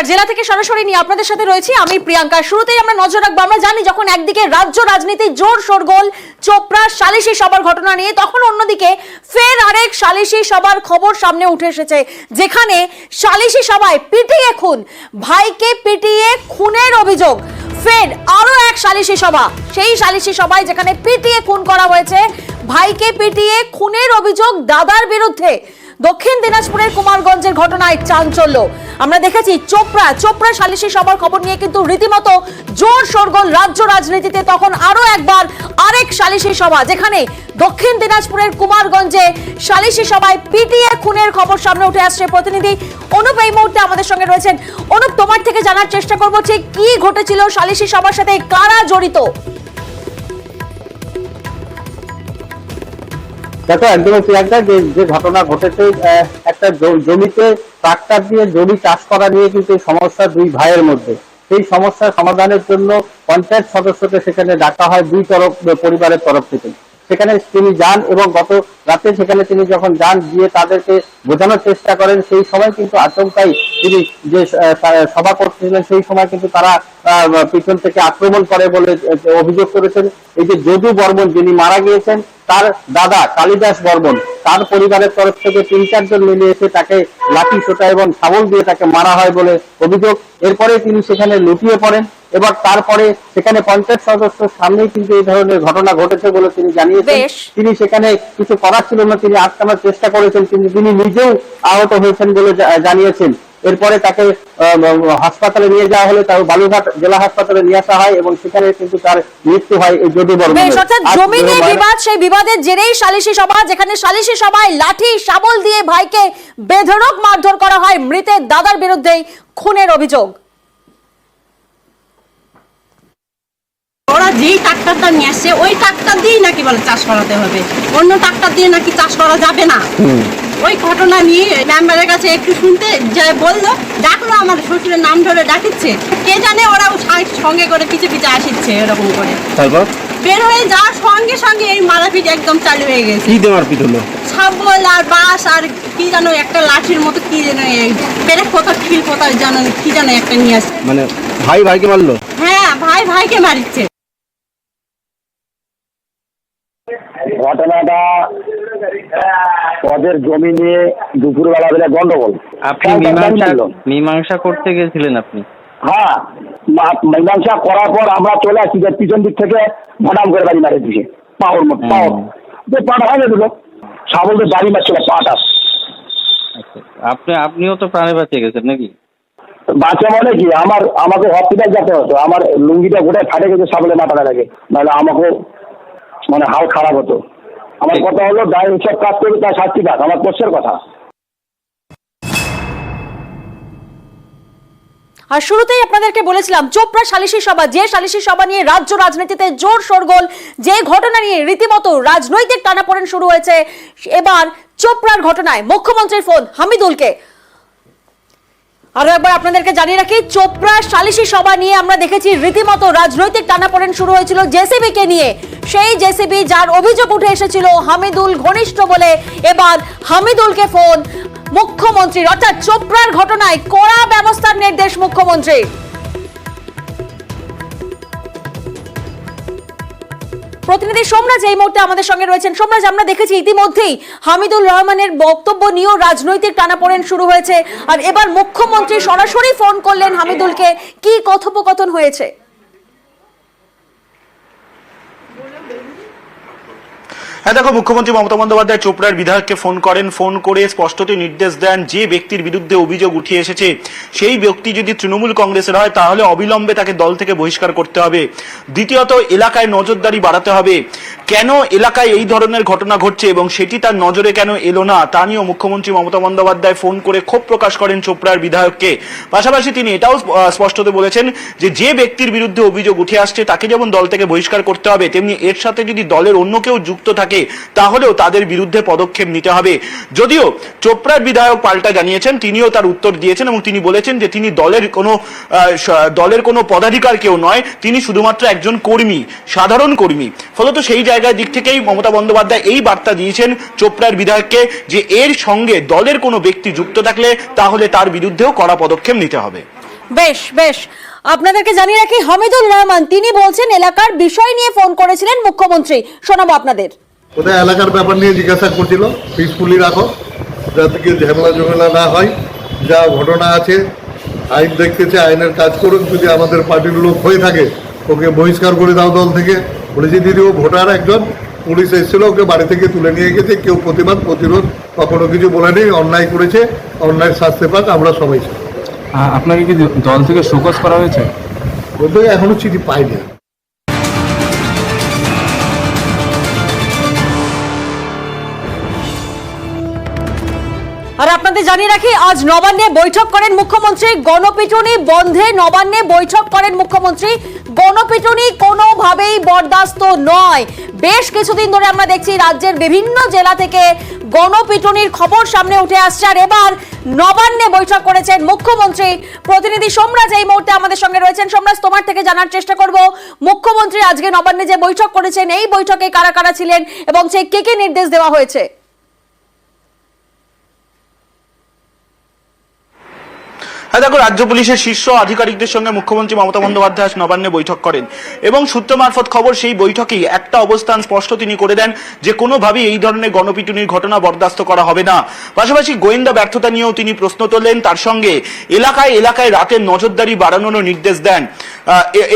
নমস্কার, জেলা থেকে সরাসরি নিয়ে আপনাদের সাথে রয়েছি আমি প্রিয়াঙ্কা। শুরুতেই আমরা নজর রাখবো, আমরা জানি যখন একদিকে রাজ্য রাজনীতি জোর শোরগোল চোপড়া সালিশি সভার ঘটনা নিয়ে, তখন অন্যদিকে ফের আরেক সালিশি সভার খবর সামনে উঠে এসেছে, যেখানে সালিশি সভায় পিটিয়ে খুন, ভাইকে পিটিয়ে খুনের অভিযোগ। ফের আরো এক সালিশি সভা, সেই সালিশি সভায় যেখানে পিটিয়ে খুন করা হয়েছে, ভাইকে পিটিয়ে খুনের অভিযোগ দাদার বিরুদ্ধে। দক্ষিণ দিনাজপুরের কুমারগঞ্জের ঘটনায় চাঞ্চল্য আমরা দেখেছি। চোপড়া সালিশি সভার খবর নিয়ে কিন্তু রীতিমতো জোর শোরগোল রাজ্য রাজনীতিতে। তখন আরো একবার আরেক সালিশি সভা, যেখানে দক্ষিণ দিনাজপুরের কুমারগঞ্জে সালিশি সভায় পিটিয়ে খুনের খবর সামনে উঠে আসছে। প্রতিনিধি অনুপ এই মুহূর্তে আমাদের সঙ্গে রয়েছেন। অনুপ, তোমার থেকে জানার চেষ্টা করবো ঠিক কি ঘটেছিল সালিশি সভার সাথে, কারা জড়িত? দেখো, একদমই প্রিয়াঙ্কা, যে ঘটনা ঘটেছে, একটা জমিতে ট্রাক্টর দিয়ে জমি চাষ করা নিয়ে কিন্তু সমস্যা দুই ভাইয়ের মধ্যে। সেই সমস্যার সমাধানের জন্য পঞ্চায়েত সদস্যকে সেখানে ডাকা হয় দুই পরিবারের তরফ থেকে। সেখানে তিনি যান এবং গত রাতে সেখানে তিনি যখন যান, গিয়ে তাদেরকে বোঝানোর চেষ্টা করেন। সেই সময় কিন্তু আচমকাই তিনি যে সভা করছিলেন, সেই সময় কিন্তু তারা পিছন থেকে আক্রমণ করে বলে অভিযোগ করেছেন। এই যে যদু বর্মন যিনি মারা গিয়েছেন, তার দাদা কালিদাস বর্মন, তার পরিবারের তরফ থেকে ৩-৪ জন মিলে এসে তাকে লাঠি সোঁটা এবং শাবল দিয়ে তাকে মারা হয় বলে অভিযোগ। এরপরে তিনি সেখানে লুটিয়ে পড়েন। এবার তারপরে সেখানে পঞ্চায়েত সদস্যের সামনেই কিন্তু এই ধরনের ঘটনা ঘটেছে বলে তিনি জানিয়েছেন। তিনি সেখানে কিছু করার ছিল না, তিনি আটকানোর চেষ্টা করেছেন, কিন্তু তিনি নিজেও আহত হয়েছেন বলে জানিয়েছেন। এরপরে তাকে হাসপাতালে নিয়ে যাওয়া হলে তার বালুরঘাট জেলা হাসপাতালে নিয়ে আসা হয় এবং সেখানে কিন্তু তার মৃত্যু হয় এই যদু বর্মনের। অর্থাৎ জমি নিয়ে বিবাদ, সেই বিবাদের জেরেই সালিশি সভা, যেখানে সালিশি সভায় লাঠি শাবল দিয়ে ভাইকে বেধড়ক মারধর করা হয়। মৃতের দাদার বিরুদ্ধে খুনের অভিযোগ। ওরা যেই ট্রাক্টরটা নিয়ে আসছে ওই ট্রাক্টর দিয়েই নাকি বলে চাষ করাতে হবে, অন্য ট্রাক্টর দিয়ে নাকি চাষ করা যাবে না। ওই ঘটনা নিয়ে মেম্বারের কাছে একটু শুনতে যে বললো, ডাকলো, আমার শ্বশুরের নাম ধরে ডাকিচ্ছে, কে জানে ওরা সঙ্গে করে পিছে পিছে আসিচ্ছে এরকম করে। তারপর বের হয়ে যাওয়ার সঙ্গে সঙ্গে এই মারাপিট একদম চালু হয়ে গেছে। কি দিয়ে মারপিট হলো? শাবল আর বাঁশ আর কি জানো একটা লাঠির মতো কি যেন পেরেক পোতা খিল পোতা জানো কি যেন একটা নিয়ে আসছে। মানে ভাই ভাইকে মারলো? হ্যাঁ, ভাই ভাইকে মারিচ্ছে। ঘটনাটা ওদের জমি নিয়ে দুপুরবেলা বেলা গন্ডগোল। আপনি মীমাংসা করতে গেছিলেন? আপনি? হ্যাঁ, মীমাংসা করার পর আমরা চলে আসছি, যে পিছন দিক থেকে ভটাম করে বাড়ি মারে দিছে, পাওয়ার মতো পাওয়ার যে পাটা হয় না দুটো সাবলদের বাড়ি মারছিল পাটা। আপনিও তো প্রাণে বাঁচিয়ে গেছেন নাকি? বাচ্চা মানে কি, আমাকে হসপিটাল যেতে হতো, আমার লুঙ্গিটা গোটায় ফাটে গেছে সাবলের মাথাটা লাগে, নাহলে আমাকে মানে হাল খারাপ হতো। আমার কথা হলো গায়ে হিসাব কাজ করবে তার শাস্তি পাক, আমার পোষ্যের কথা। আর শুরুতেই আপনাদেরকে বলেছিলাম, চোপড়া সালিশি সভা, যে সালিশি সভা নিয়ে রাজ্য রাজনীতিতে জোর শোরগোল, যে ঘটনা নিয়ে রীতিমতো রাজনৈতিক টানাপোড়েন শুরু হয়েছে। এবার চোপড়ার ঘটনায় মুখ্যমন্ত্রীর ফোন হামিদুলকে। আরো একবার আপনাদেরকে জানিয়ে রাখি, চোপড়া সালিশি সভা নিয়ে আমরা দেখেছি রীতিমতো রাজনৈতিক টানাপোড়েন শুরু হয়েছিল জেসিবি কে নিয়ে। সেই জেসিবি যার অভিযোগ উঠে এসেছিল হামিদুল ঘনিষ্ঠ বলে, এবার হামিদুলকে ফোন মুখ্যমন্ত্রীর। অর্থাৎ চোপড়ার ঘটনায় কড়া ব্যবস্থার নির্দেশ মুখ্যমন্ত্রীর। প্রতিনিধি সোমরাজ এই মুহূর্তে আমাদের সঙ্গে রয়েছেন। সোমরাজ, আমরা দেখেছি ইতিমধ্যেই হামিদুল রহমানের বক্তব্য নিয়েও রাজনৈতিক টানাপোড়েন শুরু হয়েছে, আর এবার মুখ্যমন্ত্রী সরাসরি ফোন করলেন হামিদুলকে। কি কথোপকথন হয়েছে? হ্যাঁ দেখো, মুখ্যমন্ত্রী মমতা বন্দ্যোপাধ্যায় চোপড়ার বিধায়ককে ফোন করেন। ফোন করে স্পষ্টতই নির্দেশ দেন, যে ব্যক্তির বিরুদ্ধে অভিযোগ উঠে এসেছে সেই ব্যক্তি যদি তৃণমূল কংগ্রেসের হয় তাহলে অবিলম্বে তাকে দল থেকে বহিষ্কার করতে হবে। দ্বিতীয়ত, এলাকায় নজরদারি বাড়াতে হবে। কেন এলাকায় এই ধরনের ঘটনা ঘটছে এবং সেটি তার নজরে কেন এলো না, তা নিয়েও মুখ্যমন্ত্রী মমতা বন্দ্যোপাধ্যায় ফোন করে ক্ষোভ প্রকাশ করেন চোপড়ার বিধায়ককে। পাশাপাশি তিনি এটাও স্পষ্টত বলেছেন যে ব্যক্তির বিরুদ্ধে অভিযোগ উঠে আসছে তাকে যেমন দল থেকে বহিষ্কার করতে হবে, তেমনি এর সাথে যদি দলের অন্য কেউ যুক্ত থাকে তাহলেও তাদের বিরুদ্ধে পদক্ষেপ নিতে হবে। যদিও চোপড়ার বিধায়ক পাল্টা জানিয়েছেন, তিনিও তার উত্তর দিয়েছেন এবং তিনি বলেছেন যে তিনি দলের কোনো পদাধিকার কেউ নয়, তিনি শুধুমাত্র একজন কর্মী, সাধারণ কর্মী। ফলত সেই জায়গার দিক থেকেই মমতা বন্দ্যোপাধ্যায় এই বার্তা দিয়েছেন চোপড়ার বিধায়ককে যে এর সঙ্গে দলের কোনো ব্যক্তি যুক্ত থাকলে তাহলে তার বিরুদ্ধেও কড়া পদক্ষেপ নিতে হবে। বেশ বেশ, আপনাদেরকে জানিয়ে রাখি হামিদুর রহমান তিনি বলছেন এলাকার বিষয় নিয়ে ফোন করেছিলেন মুখ্যমন্ত্রী। শোনাবো আপনাদের। ওদের এলাকার ব্যাপার নিয়ে জিজ্ঞাসা করছিল, পিসফুলি রাখো যাতে কি ঝামেলা না হয়, যা ঘটনা আছে আইন দেখতেছে, আইনের কাজ করুক। যদি আমাদের পার্টির লোক হয়ে থাকে ওকে বহিষ্কার করে দাও দল থেকে। বলেছি দিদি ও ভোটার একজন, পুলিশ এসেছিল ওকে বাড়ি থেকে তুলে নিয়ে গেছে, কেউ প্রতিরোধ কখনো কিছু বলেনি। অন্যায় করেছে, অন্যায় শাস্তি পাক, আমরা সবাই চাই। আপনাকে কি দল থেকে শোকজ করা হয়েছে? ওদের এখনো চিঠি পাইনি। আর আপনাদের জানিয়ে রাখি আজ নবান্নে বৈঠক করেন মুখ্যমন্ত্রী। গণপিটুনি বন্ধে নবান্নে বৈঠক করেন মুখ্যমন্ত্রী। গণপিটুনি কোনোভাবেই বরদাস্ত নয়। বেশ কিছুদিন ধরে আমরা দেখছি রাজ্যের বিভিন্ন জেলা থেকে গণপিটুনির খবর সামনে উঠে আসছে, আর এবার নবান্নে বৈঠক করেছেন মুখ্যমন্ত্রী। প্রতিনিধি সোমরাজ এই মুহূর্তে আমাদের সঙ্গে রয়েছেন। সোমরাজ, তোমার থেকে জানার চেষ্টা করব মুখ্যমন্ত্রী আজকে নবান্নে যে বৈঠক করেছেন এই বৈঠকে কারা কারা ছিলেন এবং সেই কে কে নির্দেশ দেওয়া হয়েছে। হ্যাঁ দেখো, রাজ্য পুলিশের শীর্ষ আধিকারিকদের সঙ্গে মুখ্যমন্ত্রী মমতা বন্দ্যোপাধ্যায় আজ নবান্নে বৈঠক করেন এবং সূত্র মারফত খবর সেই বৈঠকেই একটা অবস্থান স্পষ্ট তিনি করে দেন যে কোনোভাবেই এই ধরনের গণপিটুনির ঘটনা বরদাস্ত করা হবে না। পাশাপাশি গোয়েন্দা ব্যর্থতা নিয়েও তিনি প্রশ্ন তোলেন, তার সঙ্গে এলাকায় এলাকায় রাতের নজরদারি বাড়ানোরও নির্দেশ দেন।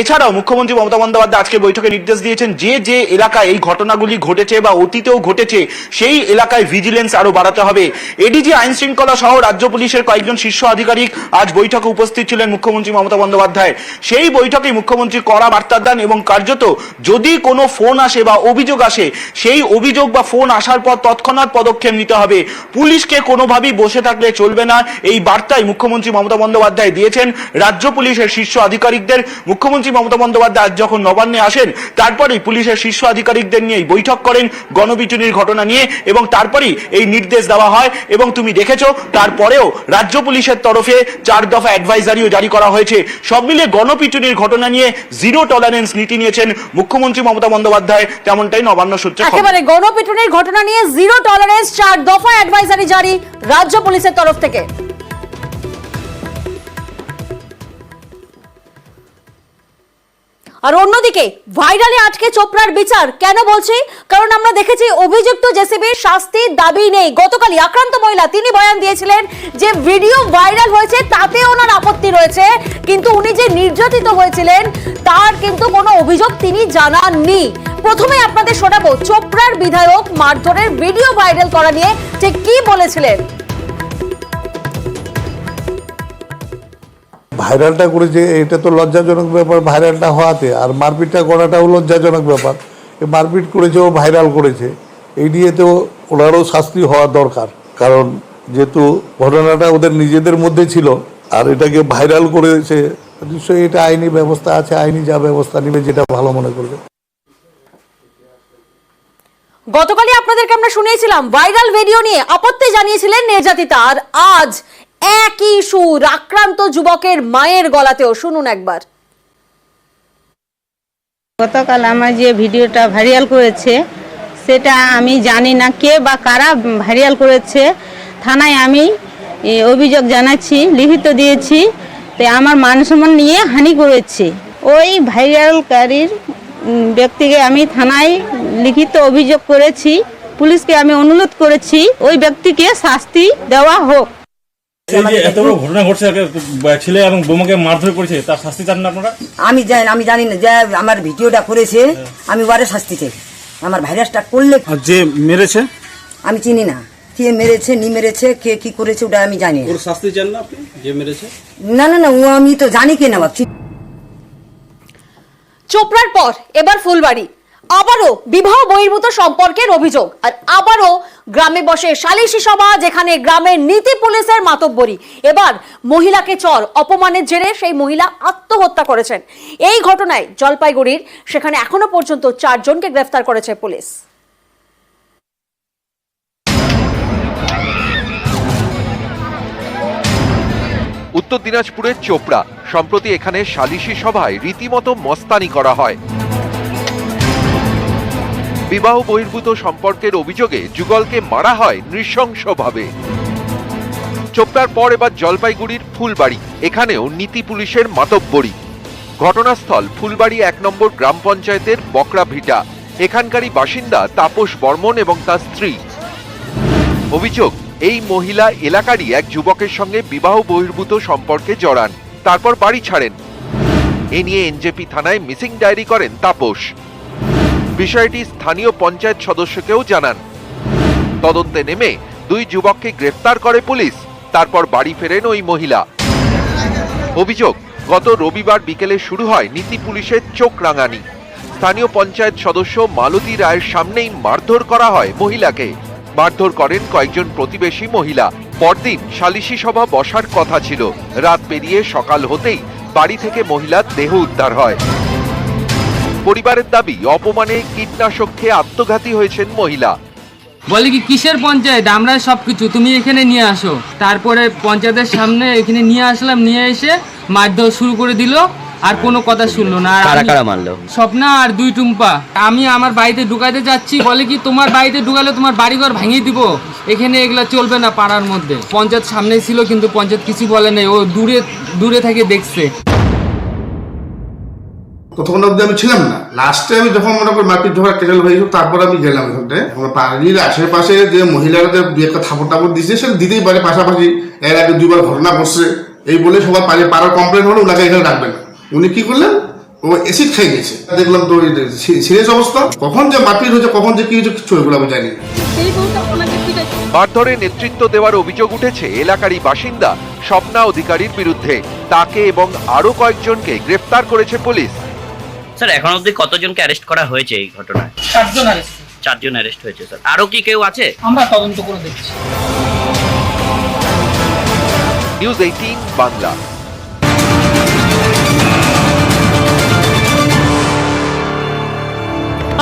এছাড়াও মুখ্যমন্ত্রী মমতা বন্দ্যোপাধ্যায় আজকে বৈঠকে নির্দেশ দিয়েছেন যে যে এলাকায় এই ঘটনাগুলি ঘটেছে বা অতীতেও ঘটেছে সেই এলাকায় ভিজিলেন্স আরো বাড়াতে হবে। এডিজি আইন শৃঙ্খলা সহ রাজ্য পুলিশের কয়েকজন শীর্ষ আধিকারিক আজ বৈঠকে উপস্থিত ছিলেন মুখ্যমন্ত্রী মমতা বন্দ্যোপাধ্যায়। সেই বৈঠকে মুখ্যমন্ত্রী কড়া বার্তা দেন এবং কার্যত যদি কোনো ফোন আসে বা অভিযোগ আসে সেই অভিযোগ বা ফোন আসার পর তৎক্ষণাৎ পদক্ষেপ নিতে হবে, পুলিশকে কোনোভাবেই বসে থাকলে চলবে না। এই বার্তাই মুখ্যমন্ত্রী মমতা বন্দ্যোপাধ্যায় দিয়েছেন রাজ্য পুলিশের শীর্ষ আধিকারিকদের। মুখ্যমন্ত্রী মমতা বন্দ্যোপাধ্যায় যখন নবান্নে আসেন তারপরেই পুলিশের শীর্ষ আধিকারিকদের নিয়ে বৈঠক করেন গণপিটুনির ঘটনা নিয়ে এবং তারপরেই এই নির্দেশ দেওয়া হয়। এবং তুমি দেখেছো তারপরেও রাজ্য পুলিশের তরফে 4 দফা অ্যাডভাইজারিও জারি করা হয়েছে। সব মিলিয়ে গণপিটুনির ঘটনা নিয়ে জিরো টলারেন্স নীতি নিয়েছেন মুখ্যমন্ত্রী মমতা বন্দ্যোপাধ্যায়, তেমনটাই নবান্ন সূত্রে খবর। একেবারে গণপিটুনির ঘটনা নিয়ে জিরো টলারেন্স, 4 দফা অ্যাডভাইজারি জারি রাজ্য পুলিশের তরফ থেকে। আর অন্যদিকে ভাইরালে আটকে চোপড়ার বিচার কেন বলছি, কারণ আমরা দেখেছি অভিযুক্ত জেসিবির শাস্তির দাবি নেই। গতকালই আক্রান্ত মহিলা তিনি বয়ান দিয়েছিলেন যে ভিডিও ভাইরাল হয়েছে তাতে ওনার আপত্তি রয়েছে, কিন্তু উনি যে নির্যাতিত হয়েছিলেন তার কিন্তু কোনো অভিযোগ তিনি জানাননি। প্রথমে আপনাদের শোনাবো চোপড়ার বিধায়ক মারধরের ভিডিও ভাইরাল করা নিয়ে যে কি বলেছিলেন। ভাইরালটা করেছে এটা তো লজ্জাজনক ব্যাপার, ভাইরালটা হওয়াতে। আর মারপিটটা করাটাও লজ্জাজনক ব্যাপার। মারপিট করেছে ও ভাইরাল করেছে, এই নিয়ে তো ওনারও শাস্তি হওয়া দরকার। কারণ যেহেতু ঘটনাটা ওদের নিজেদের মধ্যে ছিল আর এটাকে ভাইরাল করেছে, নিশ্চয়ই এটা আইনি ব্যবস্থা আছে, আইনি যা ব্যবস্থা নেবে যেটা ভালো মনে করবে। গতকালই আপনাদেরকে আমরা শুনিয়েছিলাম ভাইরাল ভিডিও নিয়ে আপত্তি জানিয়েছিলেন নির্যাতিতা, আর আজ একই সুর আক্রান্ত যুবকের মায়ের গলাতেও। শুনুন একবার। গতকাল আমার যে ভিডিওটা ভাইরাল করেছে সেটা আমি জানি না কে বা কারা ভাইরাল করেছে। থানায় আমি অভিযোগ জানাচ্ছি, লিখিত দিয়েছি। তো আমার মান সম্মান নিয়ে হানি করেছে ওই ভাইরালকারীর ব্যক্তিকে আমি থানায় লিখিত অভিযোগ করেছি। পুলিশকে আমি অনুরোধ করেছি ওই ব্যক্তিকে শাস্তি দেওয়া হোক। এত বড় ঘটনা ঘটছে, ছেলে এবং বোমাকে মারধর করেছে, তার শাস্তি চান না আপনারা? আমি জানি না যে আমার ভিডিওটা করেছে, আমি ওয়ারে শাস্তি চাই। আমার ভাইরাসটা করলে যে মেরেছে আমি চিনি না, কে মেরেছে নি মেরেছে, কে কি করেছে ওটা আমি জানি না। ওর শাস্তি চান না আপনি যে মেরেছে? না না না, ও আমি তো জানি কে না ভাবছি। চোপড়ার পর এবার ফুলবাড়ি, আবারও বিবাহ বহির্ভূত সম্পর্কের অভিযোগ, আর আবারও গ্রামে বসে সালিশি সভা, যেখানে গ্রামের নীতি পুলিশের মাতব্বরি। এবার মহিলাকে চর অপমানের জেরে সেই মহিলা আত্মহত্যা করেছেন। এই ঘটনায় জলপাইগুড়ির সেখানে এখনো পর্যন্ত 4 জনকে গ্রেফতার করেছে পুলিশ। উত্তর দিনাজপুরের চোপড়া, সম্প্রতি এখানে সালিশি সভায় রীতিমতো মস্তানি করা হয়। বিবাহ বহির্ভূত সম্পর্কের অভিযোগে যুগলকে মারা হয় নৃশংসভাবে। চোপড়ার পর এবার জলপাইগুড়ির ফুলবাড়ি, এখানেও নীতি পুলিশের মাতব্বরি। ঘটনাস্থল ফুলবাড়ি 1 নম্বর গ্রাম পঞ্চায়েতের বকরা ভিটা। এখানকারই বাসিন্দা তাপস বর্মন এবং তার স্ত্রী। অভিযোগ, এই মহিলা এলাকারই এক যুবকের সঙ্গে বিবাহ বহির্ভূত সম্পর্কে জড়ান, তারপর বাড়ি ছাড়েন। এ নিয়ে এনজেপি থানায় মিসিং ডায়েরি করেন তাপস। বিষয়টি স্থানীয় পঞ্চায়েত সদস্যকেও জানান। তদন্তে নেমে 2 যুবককে গ্রেফতার করে পুলিশ, তারপর বাড়ি ফেরেন ওই মহিলা। অভিযোগ, গত রবিবার বিকেলে শুরু হয় নীতি পুলিশের চোখ রাঙানি। স্থানীয় পঞ্চায়েত সদস্য মালতী রায়ের সামনেই মারধর করা হয় মহিলাকে। মারধর করেন কয়েকজন প্রতিবেশী মহিলা। পরদিন সালিশি সভা বসার কথা ছিল। রাত পেরিয়ে সকাল হতেই বাড়ি থেকে মহিলার দেহ উদ্ধার হয়। পরিবারের দাবি, অপমানে কীটনাশক খেয়ে আত্মঘাতী হয়েছেন মহিলা। বলে কি কিসের পঞ্চায়েত, আমরা সবকিছু তুমি এখানে নিয়ে আসো। তারপরে পঞ্চায়েতের সামনে এখানে নিয়ে আসলাম, নিয়ে এসে মারধর শুরু করে দিল, আর কোনো কথা শুনলো না। স্বপ্না আর 2 টুম্পা। আমি আমার বাড়িতে ঢুকাইতে যাচ্ছি, বলে কি তোমার বাড়িতে ঢুকালে তোমার বাড়িঘর ভেঙে দিব, এখানে এগুলা চলবে না পাড়ার মধ্যে। পঞ্চায়েত সামনে ছিল, কিন্তু পঞ্চায়েত কিছু বলে নাই, ও দূরে থেকে দেখছে। ততক্ষণ অব্দি আমি ছিলাম না। লাস্টে আমি যখন মনে করি মারপিট ঝগড়া কেটেল হয়েছিল, তারপর আমি গেলাম ওখানে। আমার বাড়ির আশেপাশে যে মহিলারা যে 2 থাপড় টাপড় দিচ্ছে, সেটা দিতেই পারে। পাশাপাশি এর আগে 2বার ঘটনা ঘটছে, এই বলে সবার পাড়ার কমপ্লেন হলো ওনাকে এখানে রাখবেন। উনি কি করলেন, ও অ্যাসিড খাই গেছে। দেখলাম তো সিরিয়াস অবস্থা। কখন যে মারপিট হয়েছে, কখন যে কি হয়েছে, কিছু এগুলো আমি জানি। মারধরে নেতৃত্ব দেওয়ার অভিযোগ উঠেছে এলাকারই বাসিন্দা স্বপ্না অধিকারীর বিরুদ্ধে। তাকে এবং আরো কয়েকজনকে গ্রেফতার করেছে পুলিশ। স্যার, এখন অবধি কতজনকে অ্যারেস্ট করা হয়েছে এই ঘটনায়? 4 জন অ্যারেস্ট হয়েছে স্যার। আরো কি কেউ আছে? আমরা তদন্ত করে দেখছি। নিউজ 18 বাংলা।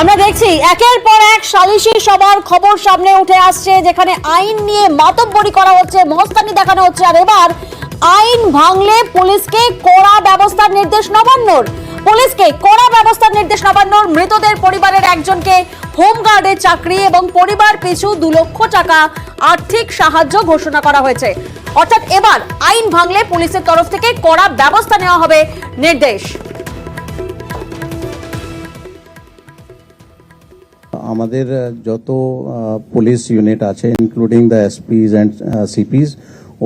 আমরা দেখছি একের পর এক সালিশি সভার খবর সামনে উঠে আসছে, যেখানে আইন নিয়ে মাতব্বরি করা হচ্ছে, মস্তানি দেখানো হচ্ছে। আর এবার আইন ভাঙলে পুলিশকে কড়া ব্যবস্থার নির্দেশ নবান্নর। পুলিশকে কড়া ব্যবস্থার নির্দেশ নবান্নর। মৃতদের পরিবারের একজনকে হোমগার্ডের চাকরি এবং পরিবার পিছু 2 লক্ষ টাকা আর্থিক সাহায্য ঘোষণা করা হয়েছে। অর্থাৎ এবার আইন ভাঙলে পুলিশের তরফ থেকে কড়া ব্যবস্থা নেওয়া হবে নির্দেশ। আমাদের যত পুলিশ ইউনিট আছে, ইনক্লুডিং দ্য এসপিস অ্যান্ড সিপিস,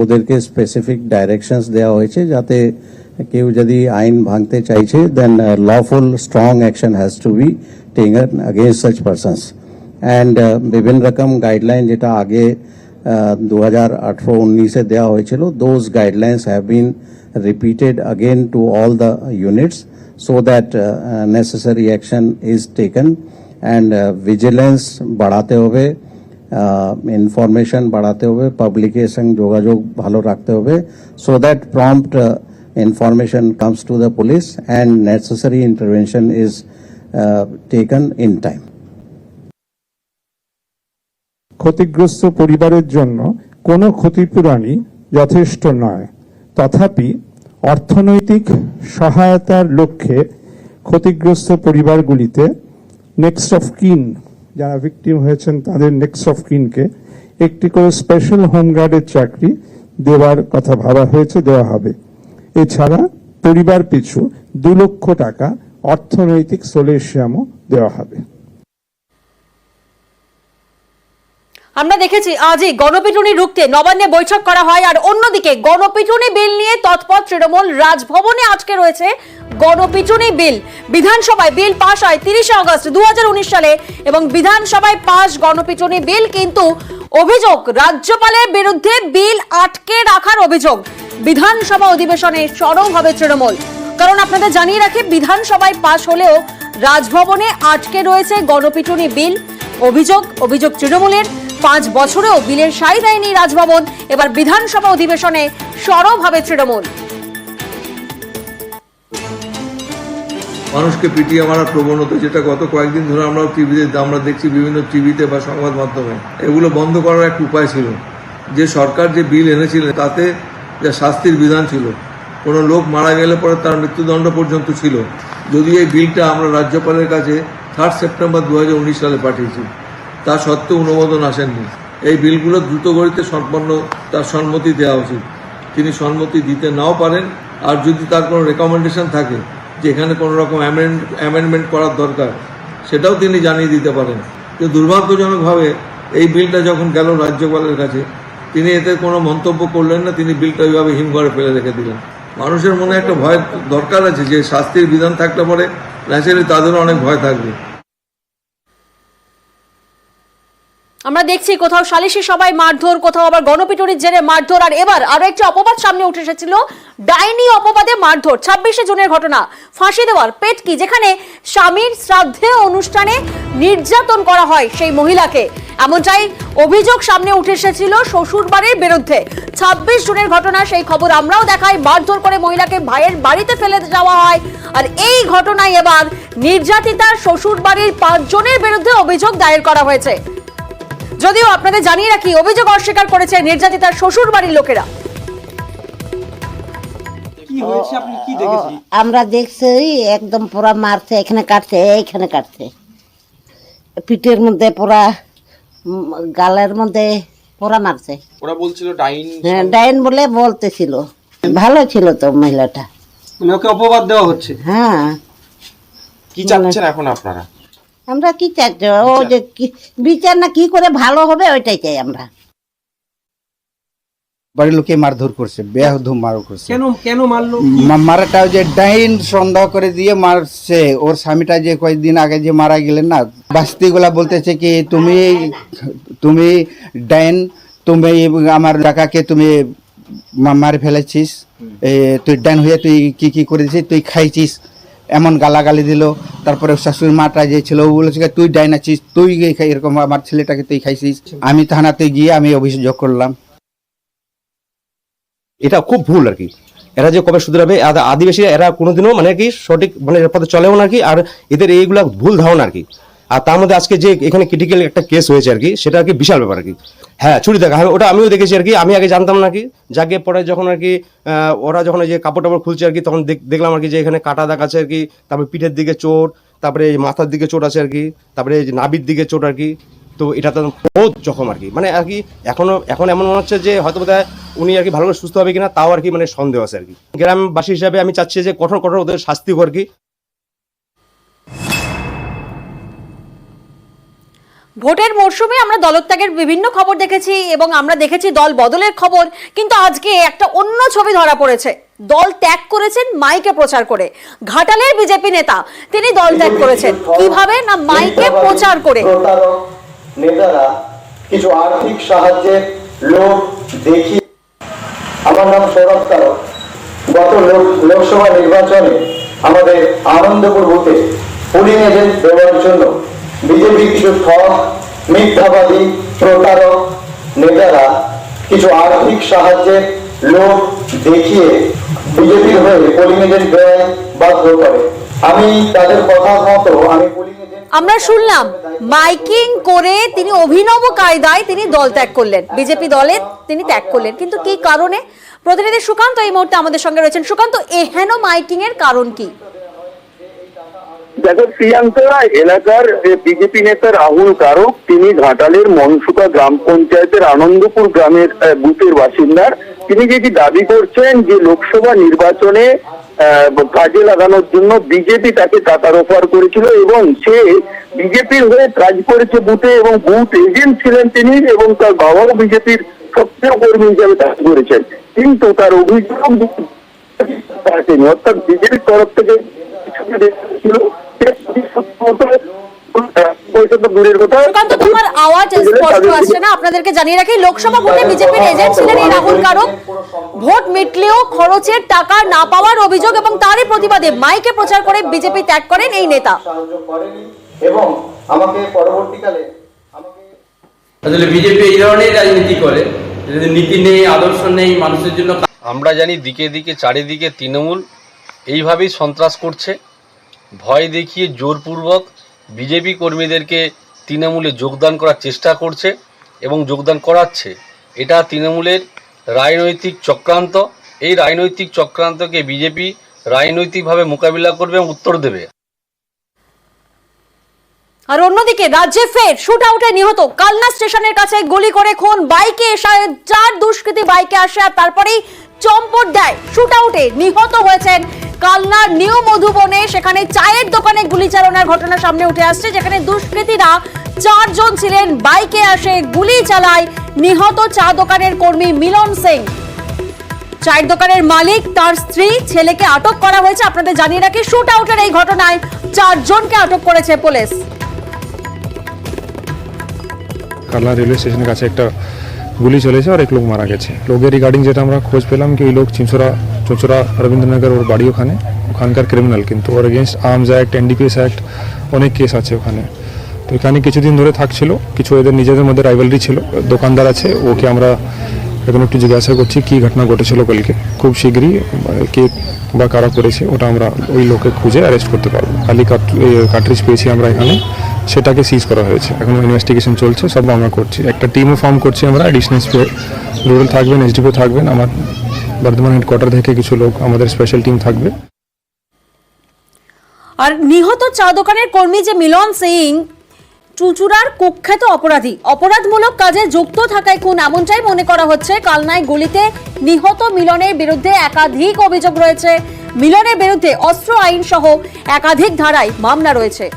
ওদেরকে স্পেসিফিক ডাইরেকশনস দেওয়া হয়েছে, যাতে কেউ যদি আইন ভাঙতে চাইছে, then lawful strong action has to be taken against such persons. And বিভিন্ন রকম গাইডলাইন যেটা আগে 2018-19 দেওয়া হয়েছিল, those guidelines have been repeated again to all the units, so that necessary action is taken. And vigilance বাড়াতে হবে, information বাড়াতে হবে, পাবলিকের সঙ্গে যোগাযোগ ভালো রাখতে হবে, so that prompt information comes to the police and necessary intervention is taken in time. ক্ষতিগ্রস্ত পরিবারের জন্য কোনো ক্ষতিপূরণই যথেষ্ট নয়। তথাপি অর্থনৈতিক সহায়তার লক্ষ্যে ক্ষতিগ্রস্ত পরিবারগুলিতে নেক্সট অফ কিন, যারা ভিকটিম হয়েছেন তাদের নেক্সট অফ কিনকে একটি করে স্পেশাল হোমগার্ডের চাকরি দেওয়ার কথা ভাবা হয়েছে, দেওয়া হবে। এছাড়া পরিবার পিছু 2 লক্ষ টাকা অর্থনৈতিক সলিউশনও দেওয়া হবে। আমরা দেখেছি আজই গণপিটুনি রুখতে নবান্নে বৈঠক করা হয়, আর অন্যদিকে গণপিটুনি বিল নিয়ে তৎপর তৃণমূল। রাজভবনে আজকে রয়েছে গণপিটুনি বিল। বিধানসভায় বিল পাশ হয় 30 আগস্ট 2019 সালে এবং বিধানসভায় পাশ গণপিটুনি বিল। কিন্তু অভিযোগ, রাজ্যপালের বিরুদ্ধে বিল আটকে রাখার অভিযোগ। বিধানসভা অধিবেশনে সরব হবে তৃণমূল। কারণ আপনাদের জানিয়ে রাখি, বিধানসভায় পাশ হলেও রাজভবনে আটকে রয়েছে গণপিটুনি বিল। অভিযোগ তৃণমূলের, 5 বছরেও বিলের সাই দেয়নি রাজভবন। এবার বিধানসভা অধিবেশনে সরব হবে তৃণমূল। মানুষকে পিটিয়ে মারার প্রবণতা, যেটা গত কয়েকদিন ধরে আমরা দেখছি বিভিন্ন টিভিতে বা সংবাদ মাধ্যমে, এগুলো বন্ধ করার একটা উপায় ছিল। যে সরকার যে বিল এনেছিলেন তাতে যা শাস্তির বিধান ছিল, কোনো লোক মারা গেলে পরে তার মৃত্যুদণ্ড পর্যন্ত ছিল। যদিও এই বিলটা আমরা রাজ্যপালের কাছে 3 সেপ্টেম্বর 2019 সালে পাঠিয়েছি, তা সত্ত্বেও অনুমোদন আসেননি। এই বিলগুলো দ্রুত গতিতে সম্পন্ন তার সম্মতি দেওয়া উচিত। তিনি সম্মতি দিতে নাও পারেন, আর যদি তার কোনো রেকমেন্ডেশন থাকে যে এখানে কোনো রকম অ্যামেন্ডমেন্ট করার দরকার, সেটাও তিনি জানিয়ে দিতে পারেন। কিন্তু দুর্ভাগ্যজনকভাবে এই বিলটা যখন গেল রাজ্যপালের কাছে, তিনি এতে কোনো মন্তব্য করলেন না, তিনি বিলটা ওইভাবে হিমঘরে ফেলে রেখে দিলেন। মানুষের মনে একটা ভয় দরকার আছে যে শাস্তির বিধান থাকলে পরে ন্যাচারালি তাদেরও অনেক ভয় থাকবে। আমরা দেখছি কোথাও সালিশি সভায় মারধর, কোথাও আবার গণপিটুনির জেরে মারধর, আর এবার আরো একটি অপবাদ সামনে উঠে এসেছিল, ডাইনি অপবাদে মারধর। 26শে জুনের ঘটনা, ফাঁসি দেওয়ার পেটকি, যেখানে স্বামীর শ্রাদ্ধেয় অনুষ্ঠানে নির্যাতন করা হয় সেই মহিলাকে, এমনটাই অভিযোগ সামনে উঠে এসেছিল শ্বশুর বাড়ির বিরুদ্ধে। 26 জুনের ঘটনা, সেই খবর আমরাও দেখাই। মারধর করে মহিলাকে ভাইয়ের বাড়িতে ফেলে যাওয়া হয়, আর এই ঘটনায় এবার নির্যাতিতার শ্বশুর বাড়ির 5 জনের বিরুদ্ধে অভিযোগ দায়ের করা হয়েছে। যদিও আপনাদের জানিয়ে রাখি, অভিযোগ অস্বীকার করেছে নির্যাতিতার শ্বশুর বাড়ির লোকেরা। আমরা দেখছি একদম পুরা মারছে, এখানে কাটছে, এইখানে কাটছে, পিঠের মধ্যে পুরা, গালের মধ্যে পুরা মারছে। ওরা বলছিল ডাইন। হ্যাঁ, ডাইন বলে বলতেছিল। ভালো ছিল তো মহিলাটা। ওকে অপবাদ দেওয়া হচ্ছে। হ্যাঁ, কি চাচ্ছেন এখন আপনারা? আমরা কি চাচ্ছি, ও যে বিচার না কি করে ভালো হবে ওইটাই চাই আমরা। বাড়ির লোকে মারধর করছে, বেহুদুম মার করছে। কেন মারলো? মারাটা যে ডাইন সন্দেহ করে দিয়ে মারছে। ওর স্বামীটা যে কয়েকদিন আগে যে মারা গেলেন না, বাস্তিগুলা বলতেছে কি তুমি ডাইন, তুমি আমার টাকাকে তুমি মারে ফেলেছিস, তুই ডাইন হয়ে তুই কি করেছিস, তুই খাইছিস, এমন গালাগালি দিল। তারপরে শাশুড়ি মাটা যে ছিল ও বলেছে তুই ডাইন আছিস, তুই এরকম আমার ছেলেটাকে তুই খাইছিস। আমি থানাতে গিয়ে আমি অভিযোগ করলাম। এটা খুব ভুল আর কি। এরা যে কবে শুধরাবে, আদিবাসীরা এরা কোনোদিনও মানে কি সঠিক মানে পথে চলেও না আর কি, আর এদের এইগুলা ভুল ধারণা আর কি। আর তার মধ্যে আজকে যে এখানে ক্রিটিক্যাল একটা কেস হয়েছে আর কি, সেটা আর কি বিশাল ব্যাপার আর কি। হ্যাঁ, চুরি দেখা, ওটা আমিও দেখেছি আর কি। আমি আগে জানতাম না কি, যাকে পরে যখন আর কি ওরা যখন যে কাপড় টাপড় খুলছে আর কি, তখন দেখলাম আর কি যে এখানে কাটা দাগ আছে আর কি, তারপরে পিঠের দিকে চোট, তারপরে মাথার দিকে চোট আছে আর কি, তারপরে নাভির দিকে চোট আর কি। তো এটা তো বহুত জখম আর কি, মানে আর কি এখন এমন মনে হচ্ছে যে হয়তো বোধহয় উনি আর কি ভালো করে সুস্থ হবে কিনা, তাও আর কি মানে সন্দেহ আছে আর কি। গ্রামবাসী হিসাবে আমি চাচ্ছি যে কঠোর ওদের শাস্তি হোক আর কি। ভোটের মরশুমে আমরা দলত্যাগের বিভিন্ন খবর দেখেছি এবং আমরা দেখেছি দল বদলের খবর, কিন্তু আজকে একটা অন্য ছবি ধরা পড়েছে। দল ত্যাগ করেছেন মাইকে প্রচার করে। ঘাটালের বিজেপি নেতা, তিনি দল ত্যাগ করেছেন কিভাবে না, মাইকে প্রচার করে। নেতারা কিছু আর্থিক সাহায্যের লোক দেখিয়ে। আমার নাম সৌরভ কারক। গত লোকসভা নির্বাচনে আমাদের আনন্দপুর বুথে পুলিং এজেন্ট দেওয়ার জন্য বিজেপি কিছু ঠক, মিথ্যাবাদী, প্রতারক নেতারা কিছু আর্থিক সাহায্যের লোক দেখিয়ে বিজেপির হয়ে পুলিং এজেন্ট দেওয়ায় বাধ্য করে। আমি তাদের কথা মতো আমি পুলিং এজেন্ট। আমরা শুনলাম মাইকিং করে তিনি অভিনব কায়দায় তিনি দল ত্যাগ করলেন, বিজেপি দলে তিনি ত্যাগ করলেন। কিন্তু কি কারণে? প্রতিনিধি সুকান্ত এই মুহূর্তে আমাদের সঙ্গে রয়েছেন। সুকান্ত, এহেন মাইকিং এর কারণ কি? দেখো প্রিয়াঙ্কা, এলাকার যে বিজেপি নেতা রাহুল কারক, তিনি ঘাটালের মনসুকা গ্রাম পঞ্চায়েতের আনন্দপুর গ্রামের বুথের বাসিন্দার। তিনি যেটি দাবি করছেন যে লোকসভা নির্বাচনে কাজে লাগানোর জন্য বিজেপি তাকে টাকার অফার করেছিল এবং সে বিজেপির হয়ে কাজ করেছে বুথে, এবং বুথ এজেন্ট ছিলেন তিনি, এবং তার বাবাও বিজেপির সক্রিয় কর্মী হিসেবে কাজ করেছেন। কিন্তু তার অভিযোগ অর্থাৎ বিজেপির তরফ থেকে সুকান্ত, তোমার আওয়াজ স্পষ্ট আসছে না। আপনাদেরকে জানিয়ে রাখি, লোকসভা ভোটে বিজেপির এজেন্ট ছিলেন এই রাহুল কারক। ভোট মিটলেও খরচের টাকা না পাওয়ার অভিযোগ এবং তারই প্রতিবাদে মাইকে প্রচার করে বিজেপি ত্যাগ করেন এই নেতা। এবং আমাকে পরবর্তীকালে আসলে বিজেপি এই ধরনের রাজনীতি করে, নীতি নেই, আদর্শ নেই মানুষের জন্য। আমরা জানি দিকে দিকে চারিদিকে তৃণমূল এইভাবেই সন্ত্রাস করছে, ভয় দেখিয়ে জোরপূর্বক বিজেপি কর্মীদেরকে তৃণমূলে যোগদান করার চেষ্টা করছে এবং যোগদান করাচ্ছে। এটা তৃণমূলের রাজনৈতিক চক্রান্ত। এই রাজনৈতিক চক্রান্তকে বিজেপি রাজনৈতিকভাবে মোকাবিলা করবে এবং উত্তর দেবে। আর অন্যদিকে রাজ্যে ফের শুট আউটে নিহত কালনা স্টেশনের কাছে গুলি করে খুন, বাইকে এসে 4 দুষ্কৃতী বাইকে আসে আর তারপরেই চম্পট দেয়। শুট আউটে নিহত হয়েছেন কালনার নিউ মধুবনে, সেখানে চায়ের দোকানে গুলি চালানোর ঘটনা সামনে উঠে আসছে, যেখানে দুষ্কৃতীরা 4 জন ছিলেন, বাইকে আসে গুলি চালায় নিহত চা দোকানের কর্মী মিলন সিং। চায়ের দোকানের মালিক, তার স্ত্রী, ছেলেকে আটক করা হয়েছে। আপনাদের জানিয়ে রাখি, শুট আউটের এই ঘটনায় 4 জনকে আটক করেছে পুলিশ। কালনা রেলওয়ে স্টেশনের কাছে একটা গুলি চলেছে আর এক লোক মারা গেছে। লোকের রিগার্ডিং যেটা আমরা খোঁজ পেলাম কি ওই লোক চুঁচুড়া রবীন্দ্রনগর, ওর বাড়ি ওখানকার ক্রিমিনাল, কিন্তু ওর against arms act, NDPS act অনেক কেস আছে ওখানে। তো এখানে কিছুদিন ধরে থাকছিল, কিছু এদের নিজেদের মধ্যে রাইভালরি ছিল। দোকানদার আছে, ওকে আমরা এখন একটু জিজ্ঞাসা করছি কি ঘটনা ঘটেছিল কালকে। খুব শীঘ্রই কে বা কারা করেছে ওটা আমরা ওই লোকে খুঁজে অ্যারেস্ট করতে পারবো। খালি কার্ট্রিজ পেয়েছি আমরা এখানে, সেটাকে সিজ করা হয়েছে। এখন ইনভেস্টিগেশন চলছে, সব আমরা করছি। একটা টিমও ফর্ম করছি আমরা, অ্যাডিশনাল রুরাল থাকবেন, এসডিপিও থাকবেন, আমার বর্ধমান হেডকোয়ার্টার থেকে কিছু লোক, আমাদের স্পেশাল টিম থাকবে। আর নিহত চা দোকানের কর্মী যে মিলন সিং চুঁচুড়ার কুখ্যাত অপরাধী, অপরাধমূলক কাজে যুক্ত থাকায় খুন, এমনটাই মনে করা হচ্ছে। কালনায় গুলিতে নিহত মিলনের বিরুদ্ধে একাধিক অভিযোগ রয়েছে। মিলনের বিরুদ্ধে অস্ত্র আইন সহ একাধিক ধারায় মামলা রয়েছে।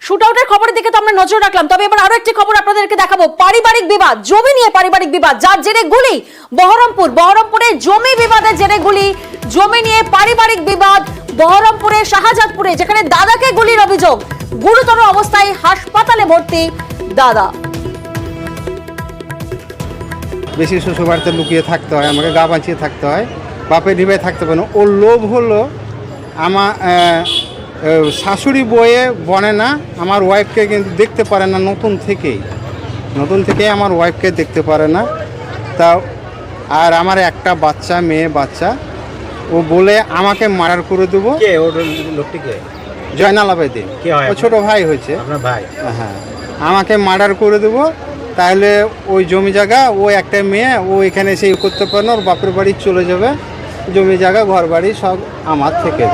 শুট আউটের খবরের দিকে তো আমরা নজর রাখলাম, তবে এবার আরো একটি খবর আপনাদেরকে দেখাবো। পারিবারিক বিবাদ, জমি নিয়ে পারিবারিক বিবাদ, যার জেরে গুলি। বহরমপুরে জমি বিবাদের জেরে গুলি, জমি নিয়ে পারিবারিক বিবাদ বহরমপুরে শাহজাদপুরে, যেখানে দাদাকে গুলির অভিযোগ। গুরুতর অবস্থায় হাসপাতালে ভর্তি দাদা। বেশি শ্বশুর বাড়িতে লুকিয়ে থাকতে হয়, আমাকে গা বাঁচিয়ে থাকতে হয়, বাপের ডিবে থাকতে পারে না। ওর লোভ হলো আমার শাশুড়ি বয়ে বনে না, আমার ওয়াইফকে কিন্তু দেখতে পারে না নতুন থেকেই আমার ওয়াইফকে দেখতে পারে না। তা আর আমার একটা বাচ্চা, মেয়ে বাচ্চা, ও বলে আমাকে মার্ডার করে দেবো। কে ওর লোকটি কে? জয়নাল আবেদিন, ও ছোটো ভাই হয়েছে। আপনার ভাই? হ্যাঁ, আমাকে মার্ডার করে দেবো, তাহলে ওই জমি জায়গা, ও একটা মেয়ে, ও এখানে এসে করতে পারে না, ওর বাপের বাড়ি চলে যাবে, জমি জায়গা ঘর বাড়ি সব আমার থেকে।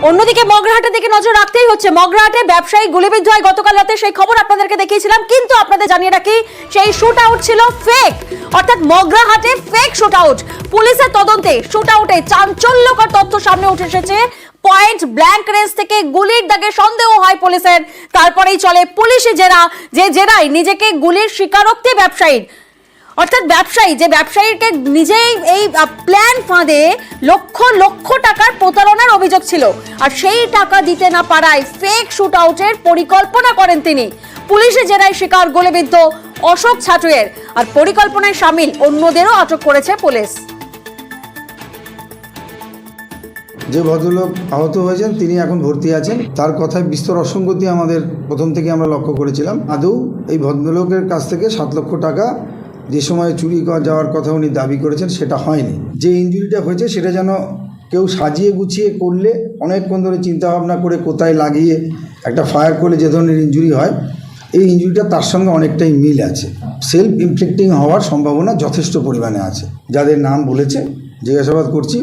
অন্যদিকে মগরাহাটের দিকে নজর রাখতেই হচ্ছে। মগরাহাটে ব্যবসায়ী গুলিবিদ্ধ হয় গতকাল রাতে, সেই খবর আপনাদেরকে দেখিয়েছিলাম, কিন্তু আপনাদের জানিয়ে রাখি সেই শুট আউট ছিল ফেক, অর্থাৎ মগরাহাটে ফেক শুট আউট। পুলিশের তদন্তে শুট আউটে চাঞ্চল্যকর তথ্য সামনে উঠে এসেছে। পয়েন্ট ব্ল্যাঙ্ক রেঞ্জ থেকে গুলির দাগে সন্দেহ হয় পুলিশের, তারপরেই চলে পুলিশি জেরা, যে জেরায় নিজেকে গুলির স্বীকারোক্তি ব্যবসায়ীর। অর্থাৎ যে ব্যবসায়ীকে নিজেই এই প্ল্যান ফাঁদে লক্ষ লক্ষ টাকার প্রতারণার অভিযোগ ছিল, আর সেই টাকা দিতে না পারায় ফেক শুট আউটের পরিকল্পনা করেন তিনি। পুলিশে জেরায় শিকার গুলিবিদ্ধ অশোক ছাটুয়ের, আর পরিকল্পনায় সামিল অন্যদেরও আটক করেছে পুলিশ। যে ভদ্রলোক আহত হয়েছেন তিনি এখন ভর্তি আছেন, তার কথায় বিস্তর অসঙ্গতি আমাদের প্রথম থেকে আমরা লক্ষ্য করেছিলাম। আদৌ এই ভদ্রলোকের কাছ থেকে 7 লক্ষ টাকা যে সময় চুরি যাওয়ার কথা উনি দাবি করেছেন সেটা হয়নি। যে ইনজুরিটা হয়েছে সেটা যেন কেউ সাজিয়ে গুছিয়ে করলে, অনেকক্ষণ ধরে চিন্তাভাবনা করে কোথায় লাগিয়ে একটা ফায়ার করলে যে ধরনের ইনজুরি হয়, এই ইনজুরিটা তার সঙ্গে অনেকটাই মিল আছে। সেলফ ইনফ্লিক্টিং হওয়ার সম্ভাবনা যথেষ্ট পরিমাণে আছে। যাদের নাম বলেছে জিজ্ঞাসাবাদ করছি,